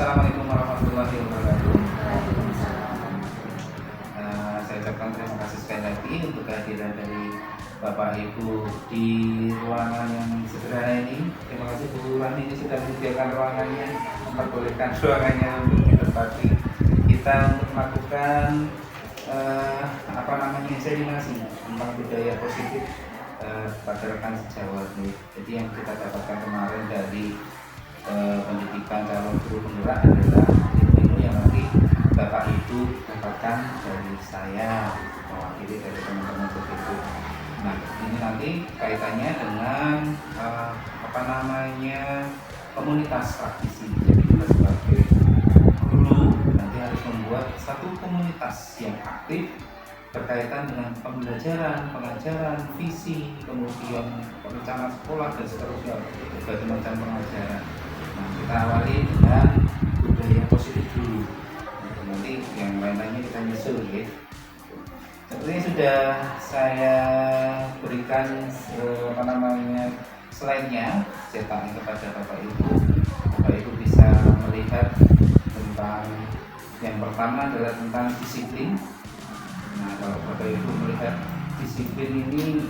Assalamualaikum warahmatullahi wabarakatuh. Saya ucapkan terima kasih sekali lagi untuk kehadiran dari Bapak Ibu di ruangan yang sederhana ini. Terima kasih Bu Rani ini sudah menyediakan ruangannya, memperbolehkan ruangannya untuk ditempati kita untuk melakukan inseminasi tentang budaya positif pada rekan sejawat. Jadi yang kita dapatkan kemarin dari pendidikan calon guru penggerak adalah ilmu yang nanti Bapak Ibu dapatkan dari saya mewakili dari teman-teman begitu. Nah, ini nanti kaitannya dengan komunitas praktisi. Jadi kita sebagai guru nanti harus membuat satu komunitas yang aktif berkaitan dengan pembelajaran, pengajaran, visi, kemudian perencanaan sekolah dan seterusnya, berbagai macam pengajaran. Nah, kita awali dengan budaya positif dulu. Nanti yang lain-lainnya kita nyusul, ya. Sepertinya sudah saya berikan slide-nya cetaknya kepada Bapak Ibu. Bapak Ibu bisa melihat tentang yang pertama adalah tentang disiplin. Nah, kalau Bapak Ibu melihat disiplin ini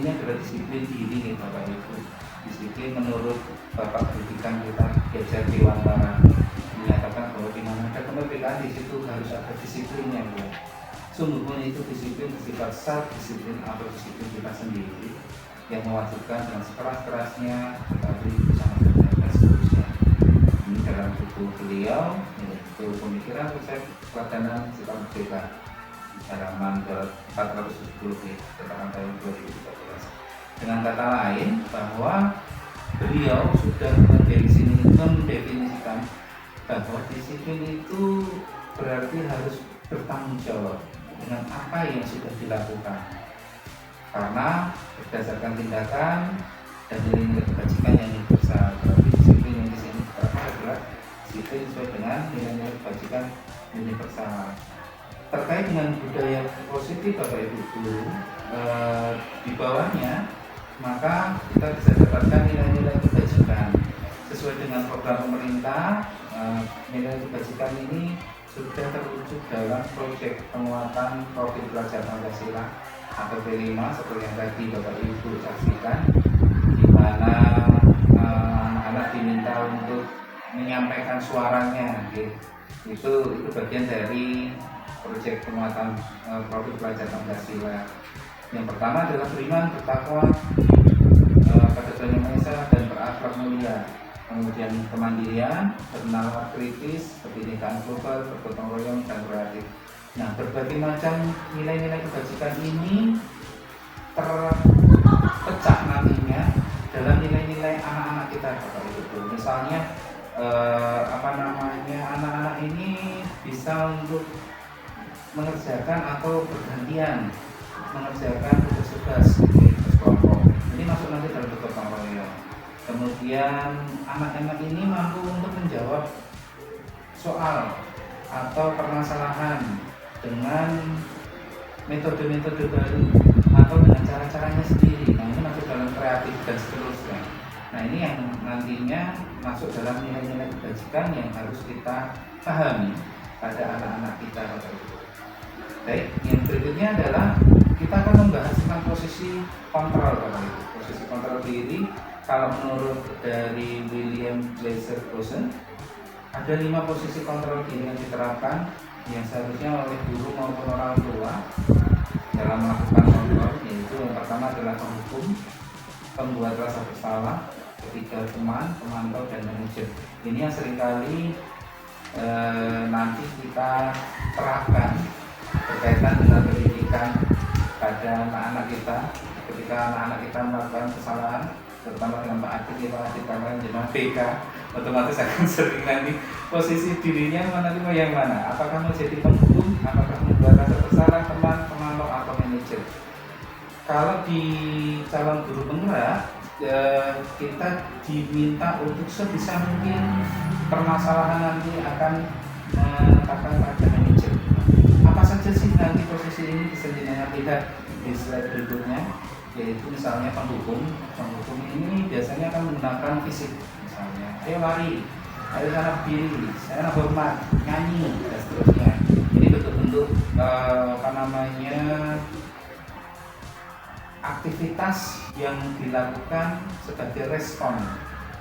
adalah disiplin diri, Bapak Ibu. Disiplin menurut Bapak pendidikan kita Belajar Dewantara menyatakan bahwa di mana ada kemerdekaan di situ harus ada disiplinnya, Bu. Sungguh pun itu disiplin bersifat self disiplin atau disiplin kita sendiri yang mewajibkan dengan sekeras-kerasnya tetapi bersama dan seterusnya. Ini dalam buku beliau yaitu Pemikiran Konsep Pelajaran Sifat Merdeka halaman 470 tentang tahun 2013. Dengan kata lain bahwa beliau sudah mendefinisikan bahwa disiplin itu berarti harus bertanggung jawab dengan apa yang sudah dilakukan, karena berdasarkan tindakan dan nilai-nilai kebajikan yang universal. Berarti disiplin yang di sini adalah disiplin sesuai dengan nilai-nilai kebajikan universal. Terkait dengan budaya positif Bapak Ibu guru, di bawahnya maka kita bisa dapatkan nilai-nilai kebajikan sesuai dengan program pemerintah. Nilai kebajikan ini sudah terwujud dalam proyek penguatan profil pelajar Pancasila atau P5 seperti yang tadi Bapak Ibu saksikan, di mana anak-anak diminta untuk menyampaikan suaranya. Itu bagian dari proyek penguatan profil pelajar Pancasila. Yang pertama adalah beriman, bertakwa pada Tuhan Yang Maha Esa dan berakhlak mulia. Kemudian kemandirian, bernalar kritis, kebinekaan global, bergotong royong dan kreatif. Nah, berbagai macam nilai-nilai kebajikan ini terpecah nantinya dalam nilai-nilai anak-anak kita, Bapak Ibu. Misalnya anak-anak ini bisa untuk mengerjakan atau bergantian mengerjakan tugas-tugas kelompok. Ini masuk nanti dalam gotong royong. Kemudian anak-anak ini mampu untuk menjawab soal atau permasalahan dengan metode-metode baru atau dengan cara-caranya sendiri. Nah, ini masuk dalam kreatif dan seterusnya. Nah, ini yang nantinya masuk dalam nilai-nilai kebajikan yang harus kita pahami pada anak-anak kita. Baik, yang berikutnya adalah kita akan membahas tentang posisi kontrol. Posisi kontrol diri, kalau menurut dari William Glaser Rosen, ada 5 posisi kontrol diri yang diterapkan yang seharusnya oleh guru maupun orang tua dalam melakukan kontrol, yaitu yang pertama adalah penghukum, pembuat rasa bersalah, ketiga teman, pemantau, dan manajer. Ini yang seringkali nanti kita terapkan berkaitan dengan pendidikan pada anak-anak kita. Ketika anak-anak kita melakukan kesalahan, terutama dengan Pak Adik, kalian dengan BK, otomatis akan sering nanti posisi dirinya menerima yang mana. Apakah mau jadi penghukum, apakah membuat rasa bersalah, teman, pemantau, atau manajer. Kalau di calon guru penggerak, kita diminta untuk sebisa mungkin permasalahan nanti akan menetapkan pada manajer. Apa saja sih nanti posisi ini bisa dilihat di slide berikutnya, yaitu misalnya penghukum ini biasanya akan menggunakan fisik, misalnya ayo lari, Ayo sana berdiri, sana hormat, nyanyi dan seterusnya. Ini bentuk-bentuk apa namanya aktivitas yang dilakukan sebagai respon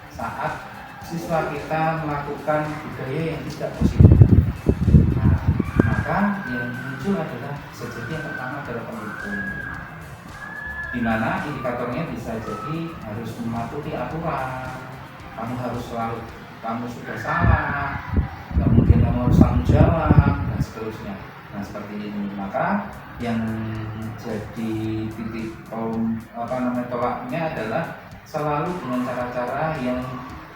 saat siswa kita melakukan budaya yang tidak positif. Nah, maka yang muncul adalah sejati yang pertama adalah pendukung, di mana indikatornya bisa jadi harus mematuhi aturan, kamu harus selalu, kamu sudah salah, kemudian kamu harus tanggung jawab dan seterusnya. Nah seperti ini, maka yang jadi titik tolaknya adalah selalu dengan cara-cara yang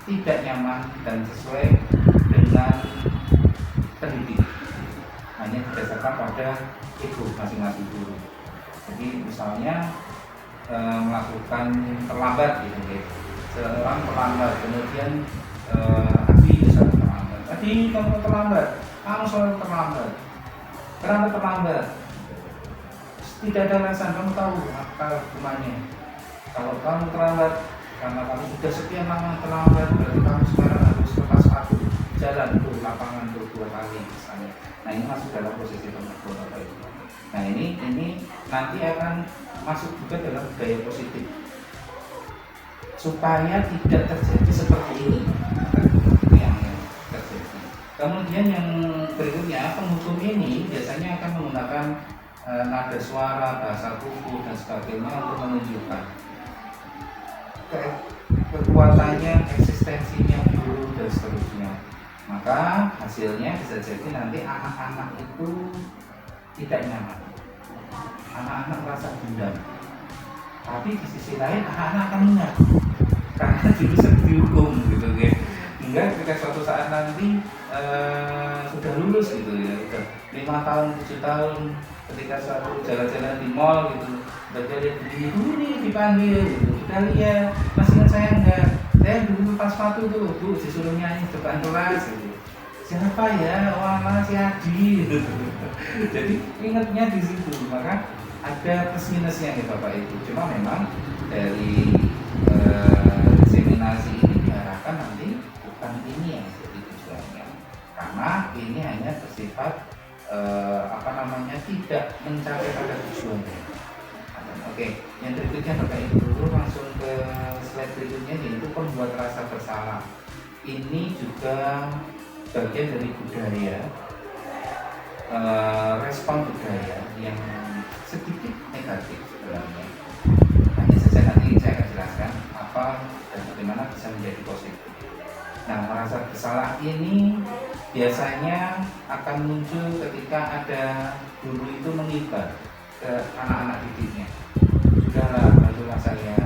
tidak nyaman dan sesuai dengan pendidik, hanya berdasarkan pada ego masing-masing guru. Jadi misalnya melakukan terlambat gitu, seorang terlambat, kemudian Adi misalnya terlambat, Adi kamu terlambat, kamu selalu terlambat, kenapa terlambat? Tidak ada alasan, kamu tahu apa hukumannya. Kalau kamu terlambat karena kamu sudah sekian lama terlambat, berarti kamu sekarang harus lepas satu jalan ke lapangan untuk 2 kali misalnya. Nah ini masuk dalam posisi penegur Bapak Ibu. Nah ini nanti akan masuk juga dalam budaya positif supaya tidak terjadi seperti ini yang terjadi. Kemudian yang berikutnya, penghukum ini biasanya akan menggunakan nada suara, bahasa tubuh dan sebagainya untuk menunjukkan kekuatannya, eksistensinya guru dan seterusnya. Maka hasilnya bisa jadi nanti anak-anak itu tidak nyaman, anak-anak merasa dendam. Tapi di sisi lain anak-anak akan ingat karena dulu sering dihukum gitu ya. Hingga ketika suatu saat nanti sudah lulus gitu ya, udah 5 tahun, 7 tahun, ketika suatu jalan-jalan di mall gitu, baca lihat begini, nih dipanggil gitu, kita lihat, masih ingat saya enggak? Saya dulu pas sepatu tuh, Bu, disuruh nyanyi depan kelas gitu. Siapa ya? Wah, si Adi gitu. Jadi ingatnya di situ, maka ada plus minusnya nih Bapak Ibu. Cuma memang dari diseminasi ini diharapkan nanti bukan ini yang jadi tujuannya, karena ini hanya bersifat tidak mencapai pada tujuannya. Oke, yang berikutnya Bapak Ibu langsung ke slide berikutnya, yaitu pembuat rasa bersalah. Ini juga bagian dari budaya, respon budaya yang sedikit negatif sebenarnya. Hanya saja nanti saya akan jelaskan apa dan bagaimana bisa menjadi positif. Nah, merasa bersalah ini biasanya akan muncul ketika ada guru itu mengibar ke anak-anak didiknya. Sudahlah, bantulah saya.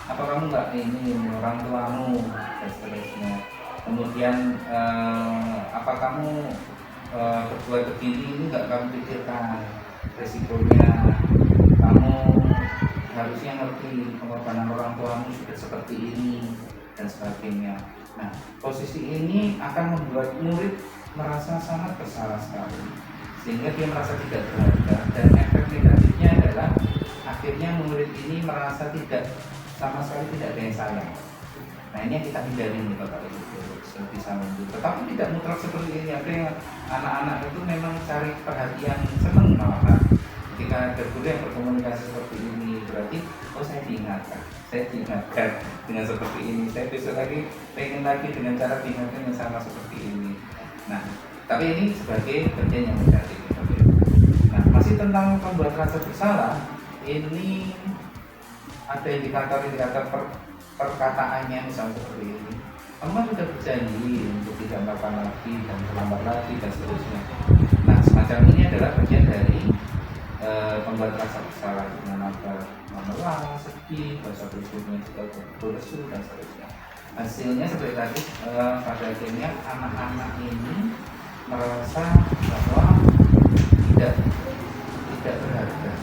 Apa kamu nggak ini orang tuamu dan seterusnya. Kemudian apa kamu berbuat begini ini nggak kamu pikirkan resikonya. Kamu harusnya ngerti pengorbanan orang tuamu sudah seperti ini dan sebagainya. Nah, posisi ini akan membuat murid merasa sangat bersalah sekali, sehingga dia merasa tidak berharga, dan efek negatifnya adalah akhirnya murid ini merasa sama sekali tidak ada yang sayang. Nah, ini yang kita hindari nih Bapak Ibu, bisa muncul. Tetapi tidak mutlak seperti ini. Ada yang anak-anak itu memang cari perhatian, senang malah. Ketika ada guru yang berkomunikasi seperti ini, berarti saya diingatkan dengan seperti ini, saya besok lagi pengen lagi dengan cara diingatkan yang sama seperti ini. Nah, tapi ini sebagai bagian yang negatif. Nah, masih tentang pembuat rasa bersalah, ini ada indikator-indikator perkataannya, misalnya seperti ini. Kamu kan sudah berjanji untuk tidak melakukan lagi dan terlambat lagi dan seterusnya. Nah, semacam ini adalah bagian dari pembuat rasa bersalah, dengan memelah, sedih, bahasa berikutnya juga berlesu dan seterusnya. Hasilnya seperti tadi, pada akhirnya anak-anak ini merasa bahwa tidak berharga,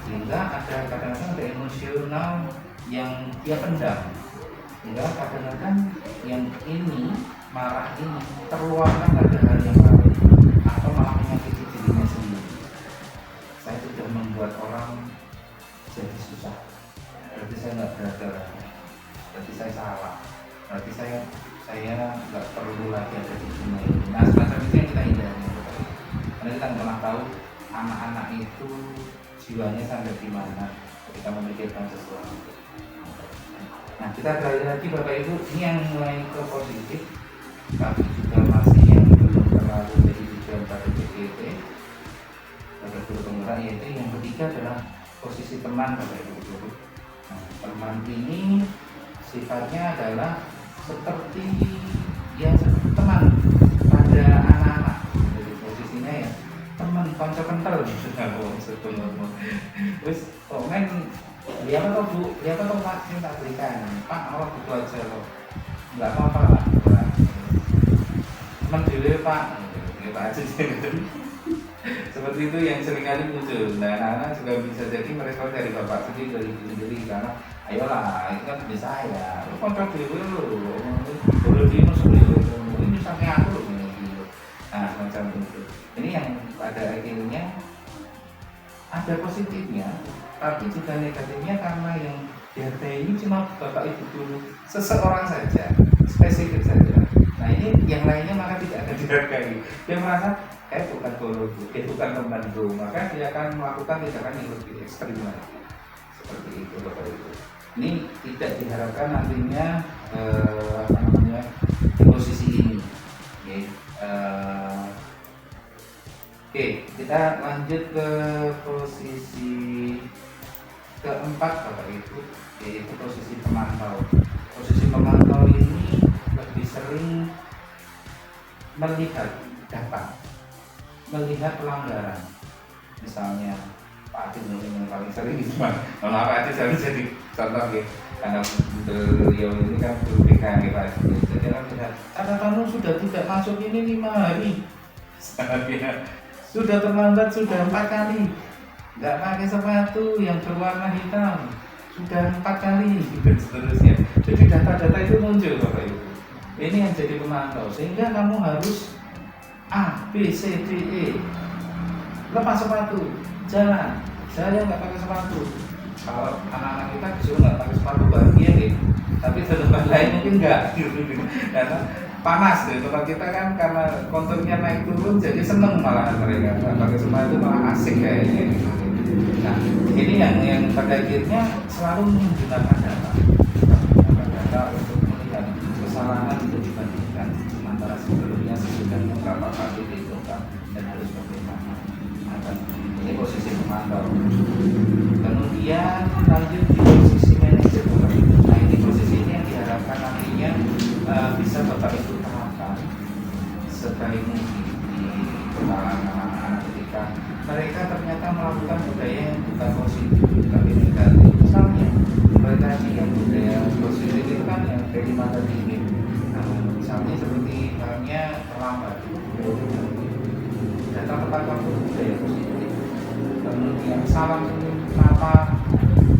sehingga ada kadang-kadang ada emosional yang dia pendam, sehingga kadang-kadang yang ini marah ini terluarkan pada hal yang lain atau malah menyakiti dirinya sendiri. Saya sudah membuat orang jadi susah, berarti saya nggak berharga, berarti saya salah. berarti saya nggak perlu lagi ada di dunia ini. Nah semacam itu yang kita hindari, karena kita nggak pernah tahu anak-anak itu jiwanya sampai di mana ketika memikirkan sesuatu. Nah kita beralih lagi Bapak Ibu, ini yang mulai ke positif, tapi juga masih yang belum terlalu jadi tujuan pada PGT pada guru penggerak, yaitu yang ketiga adalah posisi teman Bapak Ibu. Nah, teman ini sifatnya adalah seperti teman pada anak-anak, jadi posisinya ya teman konco kental terus komen dia apa Bu, dia apa Pak, ini tak berikan Pak, Allah butuh aja loh, nggak apa-apa lah teman dulu Pak, ya Pak aja seperti itu yang seringkali muncul. Nah anak-anak juga bisa jadi merespon dari bapak sendiri, dari ibu sendiri, karena ayolah itu kan bisa saya, lu kontrak dulu boleh ini sampai aku gitu. Nah macam itu, ini yang pada akhirnya ada positifnya tapi juga negatifnya, karena yang dihargai ini cuma bapak ibu dulu seseorang saja, spesifik saja. Nah ini yang lainnya maka tidak akan dihargai, dia merasa bukan guruku, bukan temanku, maka dia akan melakukan tindakan yang lebih ekstrim lagi. Seperti itu Bapak Ibu. Ini tidak diharapkan nantinya di posisi ini. Oke, kita lanjut ke posisi keempat Bapak Ibu, yaitu posisi pemantau. Posisi pemantau ini lebih sering melihat data, melihat pelanggaran. Misalnya Pak Adil yang paling sering itu Pak Adil sering jadi contoh ya, karena beliau ini kan guru BK ya Pak Adil. Jadi kan lihat catatanmu sudah tidak masuk ini 5 hari, sudah terlambat sudah 4 kali, nggak pakai sepatu yang berwarna hitam sudah 4 kali, dan seterusnya. Jadi data-data itu muncul Bapak Ibu. Ini yang jadi pemantau, sehingga kamu harus A, B, C, D, E. Lepas sepatu, jalan. Saya nggak pakai sepatu. Kalau anak-anak kita disuruh nggak pakai sepatu bahagia gitu. Tapi di tempat lain mungkin nggak gitu. Karena panas deh. Tempat kita kan karena konturnya naik turun, jadi seneng malah mereka. Nggak pakai sepatu malah asik kayaknya. Nah, ini yang pada akhirnya selalu menggunakan data untuk melihat kesalahan itu dibandingkan antara sebelumnya sesudahnya berapa kali dihitung dan harus bagaimana. Ini posisi pemantau. Kemudian lanjut di posisi manajer. Nah ini posisi ini yang diharapkan nantinya bisa Bapak Ibu terapkan sebaik mungkin di kalangan anak-anak ketika mereka ternyata melakukan budaya yang bukan positif tapi negatif. Misalnya mereka yang budaya positif itu kan yang dari mata tinggi. Nah, misalnya seperti halnya terlambat, datang tepat waktu budaya positif. Kemudian salam sapa,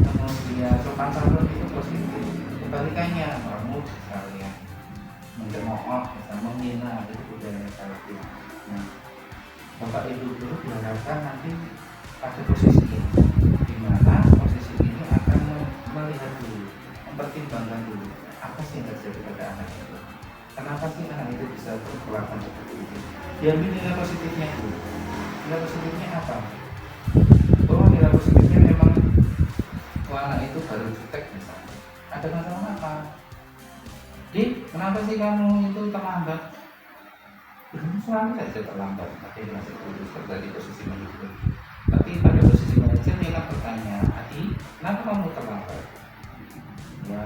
kemudian sopan santun itu positif. Kebalikannya meremut misalnya, mencemooh, menghina, itu budaya negatif. Nah, Bapak Ibu guru diharapkan nanti pada posisi ini, di mana posisi ini akan melihat dulu, mempertimbangkan dulu apa sih yang terjadi pada anak itu. Kenapa sih anak itu bisa berkelakuan seperti itu? Diambil nilai positifnya dulu. Nilai positifnya apa? Oh, nilai positifnya memang anak itu baru jutek misalnya. Ada masalah apa? Di, kenapa sih kamu itu terlambat? Selalu saja terlambat, tapi masih terus terjadi posisi manajer. Tapi pada posisi manajer dia akan bertanya, Adi, kenapa kamu terlambat? Ya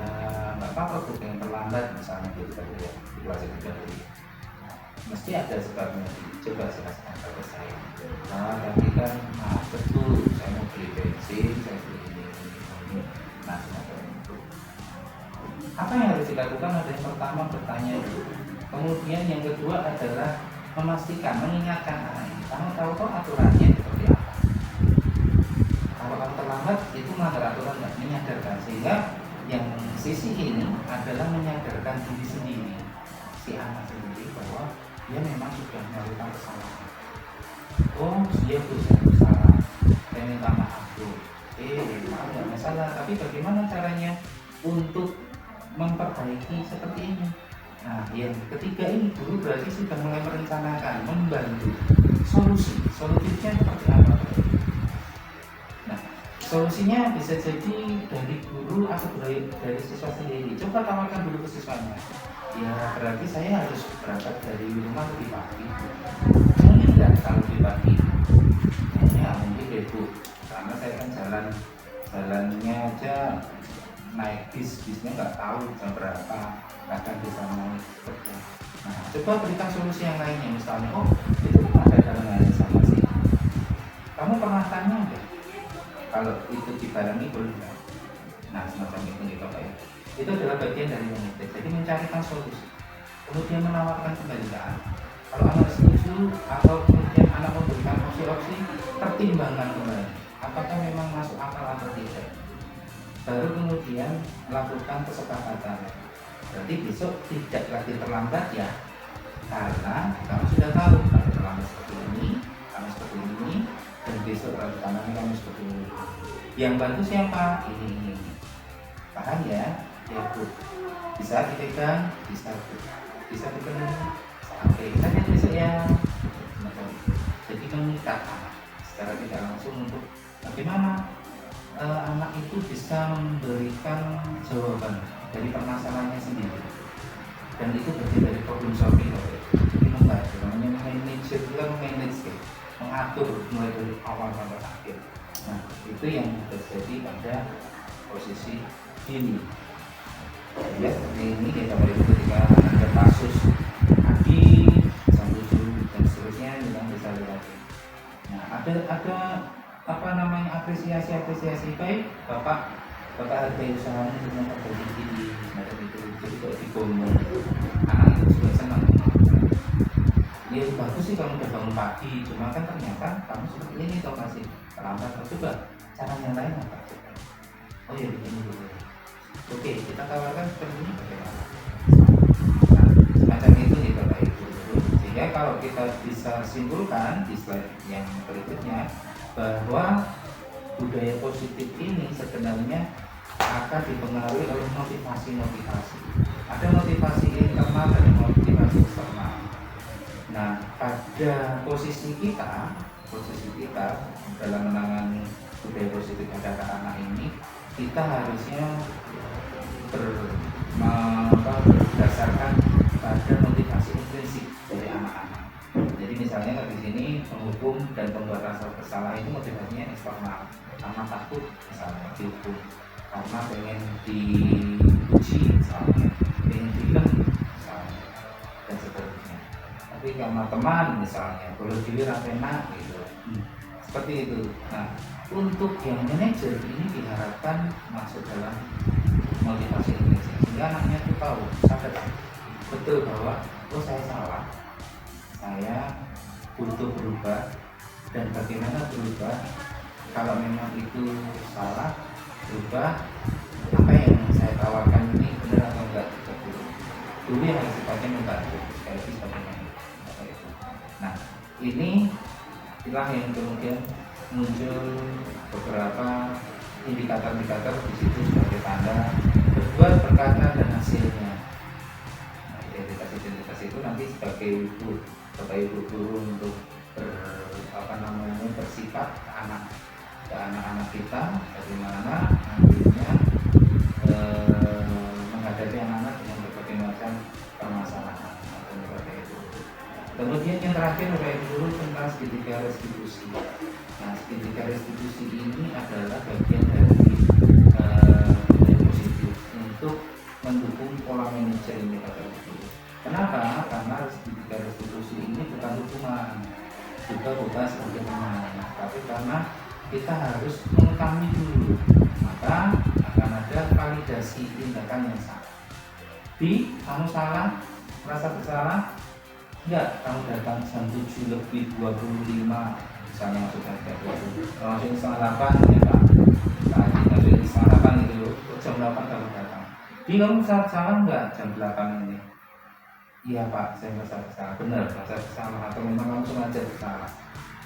nggak apa-apa tuh yang terlambat misalnya gitu tadi ya di kelas itu tadi. Mesti ada sebabnya. Coba jelaskan kepada saya. Nah tapi kan, betul, saya mau beli bensin, saya beli ini. Nah semacam itu. Apa yang harus dilakukan? Ada yang pertama bertanya dulu. Kemudian yang kedua adalah memastikan, mengingatkan anak ini. Kamu tahu kok aturannya seperti apa? Kalau kamu terlambat itu melanggar aturan, nggak menyadarkan. Sehingga yang sisi ini adalah menyadarkan diri sendiri, si anak sendiri bahwa dia memang sudah melakukan kesalahan. Oh, dia bersalah. Saya minta maaf tuh. Maaf nggak masalah. Tapi bagaimana caranya untuk memperbaiki seperti ini. Nah, yang ketiga ini guru berarti sudah mulai merencanakan, membantu solusinya seperti apa. Nah, solusinya bisa jadi dari guru atau dari siswa sendiri. Coba tawarkan dulu ke siswanya. Ya berarti saya harus berangkat dari rumah lebih pagi. Mungkin nggak kalau lebih pagi? Ya mungkin itu, karena saya kan jalannya aja naik bisnya nggak tahu jam berapa, kadang bisa naik kerja. Nah, coba berikan solusi yang lainnya, misalnya, oh itu kan ada jalan sama sih. Kamu pernah tanya nggak kalau itu dibarengi boleh nggak? Nah, semacam itu nih Bapak ya. Itu adalah bagian dari monitor. Jadi mencarikan solusi, kemudian menawarkan kembalian. Kalau anak setuju atau kemudian anak memberikan opsi-opsi, pertimbangkan kembali apakah memang masuk akal atau tidak. Baru kemudian melakukan kesepakatan. Berarti besok tidak lagi terlambat ya, karena kamu sudah tahu kalau terlambat seperti ini, kamu seperti ini, dan besok rencananya kamu seperti ini. Yang bantu siapa? Ini. Paham ya? Ya Bu. Bisa dipegang, bisa dipegang. Oke, kita lihat besok ya. Jadi mengikat secara tidak langsung untuk bagaimana anak itu bisa memberikan jawaban dari permasalahannya sendiri, dan itu bagian dari problem solving. Jadi membantu, namanya mengatur mulai dari awal sampai akhir. Nah, itu yang terjadi pada posisi ini. Ya, seperti ini kita beri ketika ada kasus Adi, Sambuju dan seterusnya yang bisa lihat. Nah, ada apa namanya apresiasi baik Bapak hargai usahanya dengan terjadi di semacam itu. Jadi kalau digomong anak itu juga senang. Ya bagus sih kamu udah bangun pagi, cuma kan ternyata kamu seperti ini toh masih terlambat. Coba cara yang lain apa? Oh ya begini dulu. Oke, kita tawarkan seperti ini bagaimana? Nah, semacam itu nih Bapak Ibu. Sehingga kalau kita bisa simpulkan di slide yang berikutnya bahwa budaya positif ini sebenarnya akan dipengaruhi oleh motivasi. Ada motivasi internal dan motivasi eksternal. Nah, pada posisi kita dalam menangani budaya positif pada anak ini, kita harusnya berdasarkan pada motivasi intrinsik dari anak-anak. Jadi misalnya di sini menghukum dan membuat rasa bersalah itu motivasinya eksternal, karena takut misalnya dihukum, karena pengen dipuji misalnya, pengen dibilang misalnya, dan seterusnya. Tapi karena teman misalnya, kalau diri rapena gitu, seperti itu. Nah, untuk yang manajer ini diharapkan masuk dalam motivasi intrinsik, sehingga anaknya itu tahu, sadar betul bahwa oh saya salah, saya butuh berubah, dan bagaimana berubah. Kalau memang itu salah, berubah, apa yang saya tawarkan ini benar atau enggak. Dulu yang sifatnya membantu, sekali lagi sebagainya. Nah, inilah yang kemudian muncul beberapa indikator-indikator di situ sebagai tanda berbuat berkata dan hasilnya. Nah, identitas itu nanti sebagai Bapak Ibu guru untuk bersikap ke anak-anak kita, bagaimana nantinya menghadapi anak-anak dengan berbagai macam permasalahan atau seperti itu. Kemudian yang terakhir Bapak Ibu guru tentang segitiga restitusi. Nah, segitiga restitusi ini adalah bagian dari budaya positif untuk mendukung pola manajer ini Bapak Ibu. Kenapa? Karena segitiga restitusi ini bukan hukuman, juga bukan sebagai teman, tapi karena kita harus mengetahui dulu, maka akan ada validasi tindakan yang salah. Kamu salah, merasa bersalah? Enggak, kamu datang jam 7 lebih 25 misalnya, maksudnya kayak gitu, langsung setengah 8 ya Pak, tadi setengah 8 itu, jam 8 kamu datang. Kamu salah enggak jam 8 ini? Iya Pak, saya merasa bersalah. Benar, merasa bersalah, atau memang kamu sengaja bersalah?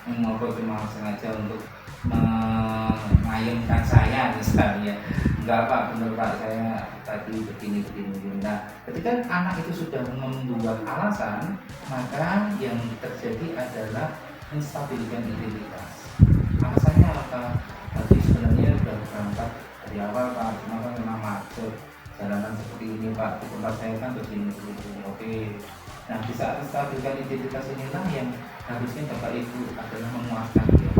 Ngobrol cuma sengaja untuk mengayunkan saya misalnya, enggak Pak, benar Pak, saya tadi begini. Nah, ketika anak itu sudah membuat alasan, maka yang terjadi adalah menstabilkan identitas. Alasannya apa? Tadi sebenarnya sudah berangkat dari awal Pak, cuma kan memang macet, jalanan seperti ini Pak, di tempat saya kan begini. Oke. Nah, di saat menstabilkan identitas inilah yang harusnya Bapak Ibu adalah memuaskan dia.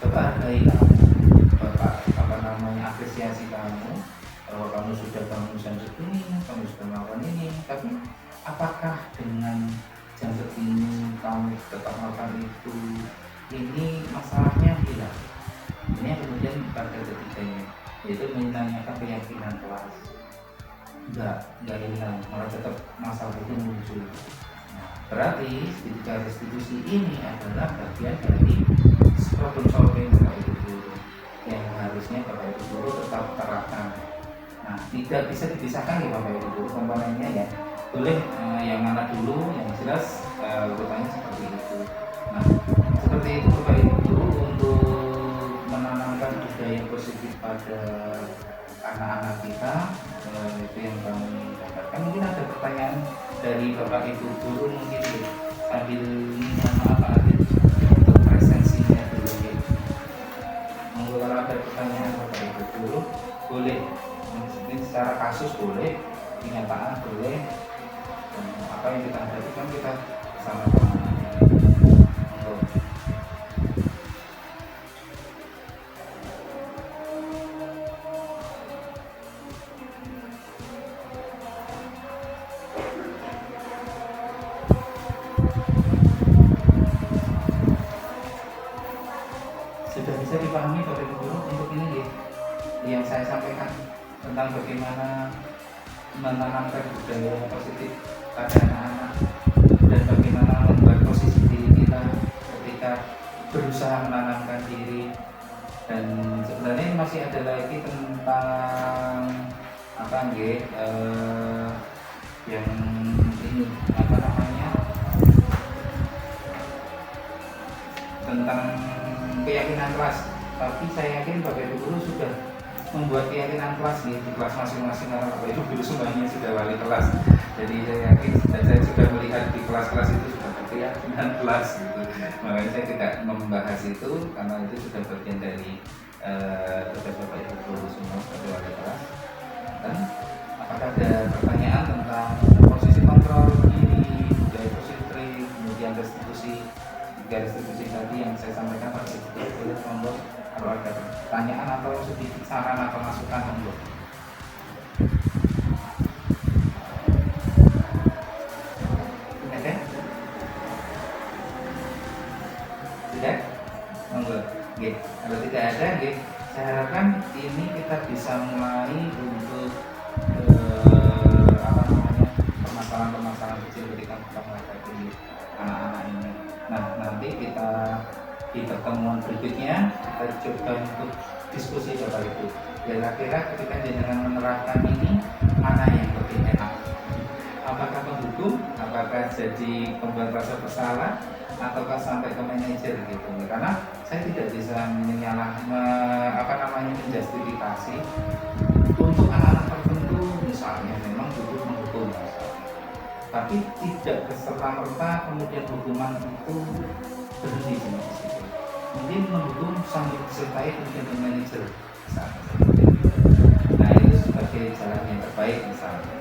Bapak hargai kamu, Bapak apresiasi kamu bahwa kamu sudah bangun jam segini, kamu sudah melakukan ini. Tapi apakah dengan jam segini kamu tetap melakukan itu, ini masalahnya hilang? Ini yang kemudian pada ketiganya, yaitu menanyakan keyakinan kelas. Enggak hilang, malah tetap masalah itu muncul. Nah, berarti ketika restitusi ini adalah bagian dari problem solving Bapak Ibu guru yang harusnya Bapak Ibu guru tetap terapkan. Nah, tidak bisa dipisahkan ya Bapak Ibu guru komponennya ya. Boleh yang mana dulu, yang jelas urutannya seperti itu. Nah, seperti itu Bapak Ibu guru untuk menanamkan budaya positif pada anak-anak kita, itu yang kami dapatkan. Mungkin ada pertanyaan dari Bapak Ibu guru mungkin ya, sambil mohon maaf Pak Adit untuk presensinya dulu ya. Kalau ada pertanyaan Bapak Ibu guru boleh, mungkin secara kasus boleh, kenyataan boleh, dan apa yang kita hadapi kan kita sama-sama. Sudah bisa dipahami Bapak Ibu guru untuk ini ya, yang saya sampaikan tentang bagaimana menanamkan budaya positif pada anak-anak dan bagaimana membuat posisi diri kita ketika berusaha menanamkan diri. Dan sebenarnya masih ada lagi tentang apa yang ini apa namanya, tentang keyakinan kelas. Tapi saya yakin Bapak Ibu guru sudah membuat keyakinan kelas nih di kelas masing-masing, karena Bapak Ibu guru semuanya sudah wali kelas. Jadi saya yakin dan saya sudah melihat di kelas-kelas itu sudah keyakinan kelas gitu. Makanya saya tidak membahas itu karena itu sudah bagian dari tugas Bapak Ibu guru semua sebagai wali kelas. Dan apakah ada pertanyaan tentang posisi kontrol diri, budaya positif, kemudian restitusi tadi yang saya sampaikan Pak Ibu, boleh monggo kalau ada pertanyaan atau sedikit saran atau masukan monggo. Ada? Tidak? Monggo. Oke. Kalau tidak ada, saya harapkan ini kita bisa mulai untuk permasalahan-permasalahan kecil ketika kita menghadapi anak-anak ini. Nah, nanti kita di pertemuan berikutnya kita coba untuk diskusi Bapak Ibu. Kira-kira ketika dengan menerapkan ini mana yang lebih enak? Apakah menghukum? Apakah jadi pembuat rasa bersalah? Ataukah sampai ke manajer gitu? Karena saya tidak bisa menjustifikasi untuk anak-anak tertentu misalnya memang butuh menghukum. Tapi tidak serta-merta kemudian hukuman itu berhenti di situ. Mungkin menghukum sambil disertai kemudian ke manajer misalnya. Nah, itu sebagai jalan yang terbaik misalnya.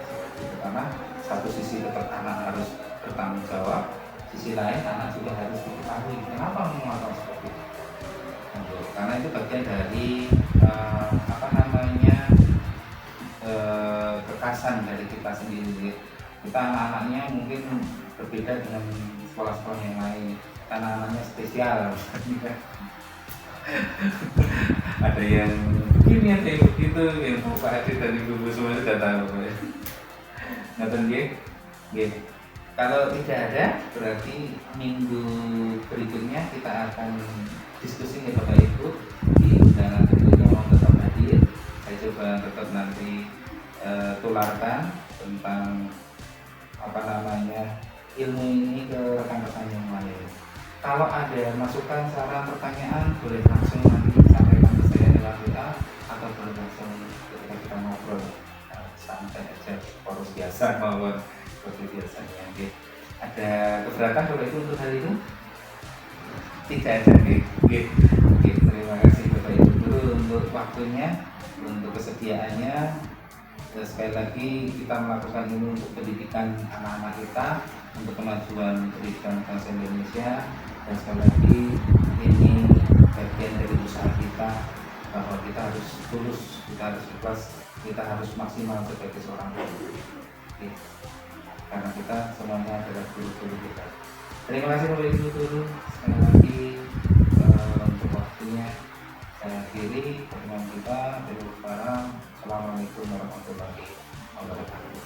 Karena satu sisi tetap anak harus bertanggung jawab, sisi lain anak juga harus diketahui kenapa melakukan seperti itu. Karena itu bagian dari kekasan dari kita sendiri. Kita anak-anaknya mungkin berbeda dengan sekolah-sekolah yang lain, karena anak-anaknya spesial. Ada yang begini, ada yang begitu, yang Pak Adit dan Ibu semua sudah tahu. Ngerti nggih? Kalau tidak ada, berarti minggu berikutnya kita akan diskusi ya Bapak Ibu di undangan berikutnya, mau tetap hadir. Saya coba tetap nanti tularkan tentang ilmu ini ke rekan-rekan yang lain. Kalau ada masukan, saran, pertanyaan, boleh langsung nanti sampaikan ke saya lewat WA atau boleh langsung ketika kita kita ngobrol santai aja, poros biasa mawon seperti biasanya. Oke. Ada keberatan Bapak Ibu untuk hari ini? Tidak ada. Oke. Oke, terima kasih Bapak Ibu guru untuk waktunya, untuk kesediaannya. Sekali lagi kita melakukan ini untuk pendidikan anak-anak kita, untuk kemajuan pendidikan bangsa Indonesia, dan sekali lagi ini bagian dari usaha kita bahwa kita harus tulus, kita harus ikhlas, kita harus maksimal sebagai seorang guru. Oke. Karena kita semuanya adalah guru-guru kita. Terima kasih Bapak Ibu guru. Sekali lagi untuk waktunya saya akhiri pertemuan kita. Assalamualaikum warahmatullahi wabarakatuh.